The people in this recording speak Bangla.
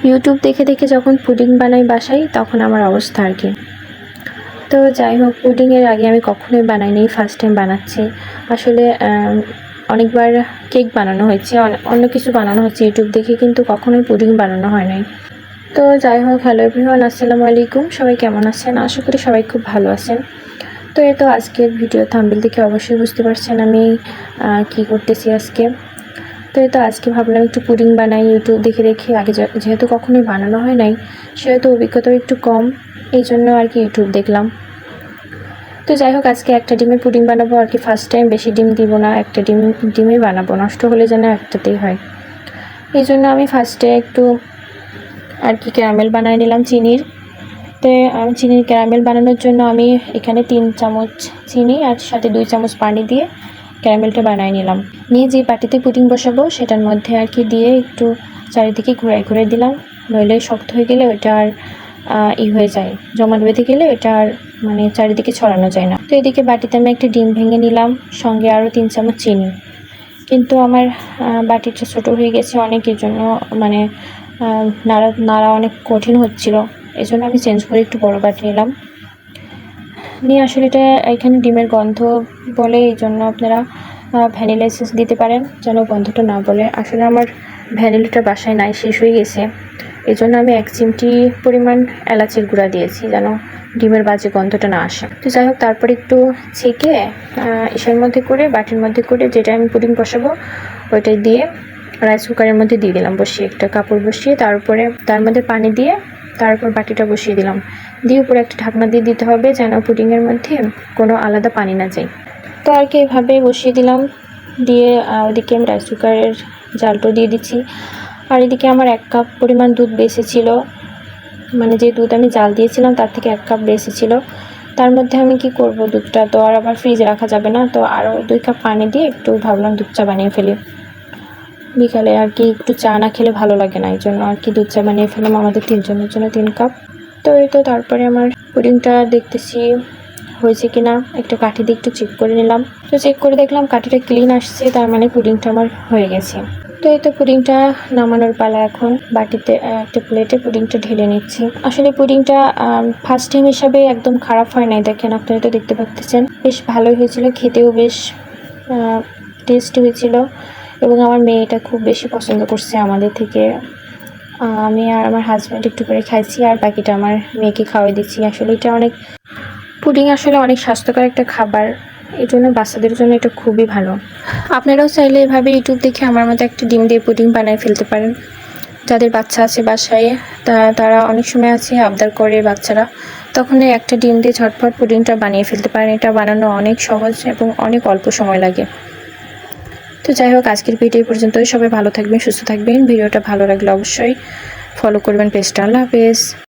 ইউটিউব দেখে দেখে যখন পুডিং বানাই বাসায় তখন আমার অবস্থা আর কি। তো যাই হোক, পুডিংয়ের আগে আমি কখনোই বানাইনি, ফার্স্ট টাইম বানাচ্ছি। আসলে অনেকবার কেক বানানো হয়েছে, অন্য কিছু বানানো হচ্ছে ইউটিউব দেখে, কিন্তু কখনোই পুডিং বানানো হয় নাই। তো যাই হোক, হ্যালো এভরিওয়ান, আসসালামু আলাইকুম। সবাই কেমন আছেন? আশা করি সবাই খুব ভালো আছেন। তো এই তো আজকের ভিডিও থাম্বনেল দেখে অবশ্যই বুঝতে পারছেন আমি কি করতেছি আজকে। তো এই তো আজকে ভাবলাম একটু পুডিং বানাই ইউটিউব দেখে দেখে। আগে যেহেতু কখনোই বানানো হয় নাই, সেহেতু অভিজ্ঞতাও একটু কম, এই জন্য আর কি ইউটিউব দেখলাম। তো যাই হোক, আজকে একটা ডিমের পুডিং বানাবো আর কি। ফার্স্ট টাইম বেশি ডিম দিব না, একটা ডিমই বানাবো, নষ্ট হলে যেন একটাতেই হয়। এই জন্য আমি ফার্স্টে একটু আর কি ক্যারামেল বানিয়ে নিলাম চিনির। তো চিনির ক্যারামেল বানানোর জন্য আমি এখানে 3 চামচ চিনি আর সাথে 2 চামচ পানি দিয়ে ক্যারামেলটা বানিয়ে নিলাম। নিয়ে যে বাটিতে পুডিং বসাবো সেটার মধ্যে আর কি দিয়ে একটু চারিদিকে ঘুরাই দিলাম, নইলে শক্ত হয়ে গেলে ওইটা আর হয়ে যায়, জমাট বেঁধে গেলে এটা আর মানে চারিদিকে ছড়ানো যায় না। তো এদিকে বাটিতে আমি একটা ডিম ভেঙে নিলাম, সঙ্গে আরও 3 চামচ চিনি। কিন্তু আমার বাটিটা ছোটো হয়ে গেছে অনেক, এর জন্য মানে নাড়া অনেক কঠিন হচ্ছিল, এই জন্য আমি চেঞ্জ করে একটু বড় বাটি নিলাম। নিয়ে আসলে এটা এখানে ডিমের গন্ধ বলে, এই জন্য আপনারা ভ্যানিলা এসেন্স দিতে পারেন যেন গন্ধটা না বলে। আসলে আমার ভ্যানিলাটা বাসায় নাই, শেষ হয়ে গেছে, এই জন্য আমি 1 চিমটি পরিমাণ এলাচের গুঁড়া দিয়েছি যেন ডিমের বাজে গন্ধটা না আসে। তো যাই হোক, তারপরে একটু ছেঁকে ইসের মধ্যে করে, বাটির মধ্যে করে, যেটা আমি পুডিং বসাবো ওইটাই দিয়ে রাইস কুকারের মধ্যে দিয়ে দিলাম, বসিয়ে একটা কাপড় বসিয়ে তার মধ্যে পানি দিয়ে তারপর বাটিটা বসিয়ে দিলাম। দিয়ে উপরে একটা ঢাকনা দিয়ে দিতে হবে যেন পুডিংয়ের মধ্যে কোনো আলাদা পানি না যায়। তো আর কি এভাবে বসিয়ে দিলাম, দিয়ে ওদিকে আমি রাইস কুকারের জালটা দিয়ে দিচ্ছি। আর এদিকে আমার 1 কাপ পরিমাণ দুধ বেশি ছিল, মানে যে দুধ আমি জাল দিয়েছিলাম তার থেকে 1 কাপ বেশি ছিল। তার মধ্যে আমি কি করব, দুধটা তো আর আবার ফ্রিজে রাখা যাবে না, তো আরও 2 কাপ পানি দিয়ে একটু ভাবলাম দুধ চা বানিয়ে ফেলি। বিকালে আর কি একটু চা না খেলে ভালো লাগে না, এই জন্য আর কি দুধ চা বানিয়ে ফেললাম আমাদের 3 জনের জন্য 3 কাপ। তো এই তো তারপরে আমার পুডিংটা দেখতেছি হয়েছে কিনা, একটা কাঠি দিয়ে একটু চেক করে নিলাম। তো চেক করে দেখলাম কাঠিটা ক্লিন আসছে, তার মানে পুডিংটা আমার হয়ে গেছে। তো এই তো পুডিংটা নামানোর পালা এখন। বাটিতে একটা প্লেটে পুডিংটা ঢেলে নিচ্ছি। আসলে পুডিংটা ফার্স্ট টাইম হিসাবে একদম খারাপ হয় নাই, দেখেন আপনারা তো দেখতে পাচ্ছেন, বেশ ভালোই হয়েছিল, খেতেও বেশ টেস্টি হয়েছিল, এবং আমার মেয়ে এটা খুব বেশি পছন্দ করছে আমাদের থেকে। আমি আর আমার হাজব্যান্ড একটু করে খাইছি, আর বাকিটা আমার মেয়েকে খাওয়াই দিচ্ছি। আসলে এটা পুডিং আসলে অনেক স্বাস্থ্যকর একটা খাবার, এই জন্য বাচ্চাদের জন্য এটা খুবই ভালো। আপনারাও চাইলে এভাবে ইউটিউব দেখে আমার মতো একটা ডিম দিয়ে পুডিং বানিয়ে ফেলতে পারেন। যাদের বাচ্চা আছে বাসায়, তারা অনেক সময় আছে আবদার করে বাচ্চারা, তখন একটা ডিম দিয়ে ঝটপট পুডিংটা বানিয়ে ফেলতে পারেন। এটা বানানো অনেক সহজ এবং অনেক অল্প সময় লাগে। তো যাই হোক, আজকের ভিডিও পর্যন্তই। সবাই ভালো থাকবেন, সুস্থ থাকবেন। ভিডিওটা ভালো লাগলে অবশ্যই ফলো করবেন পেজটা। আল্লাহ হাফেজ।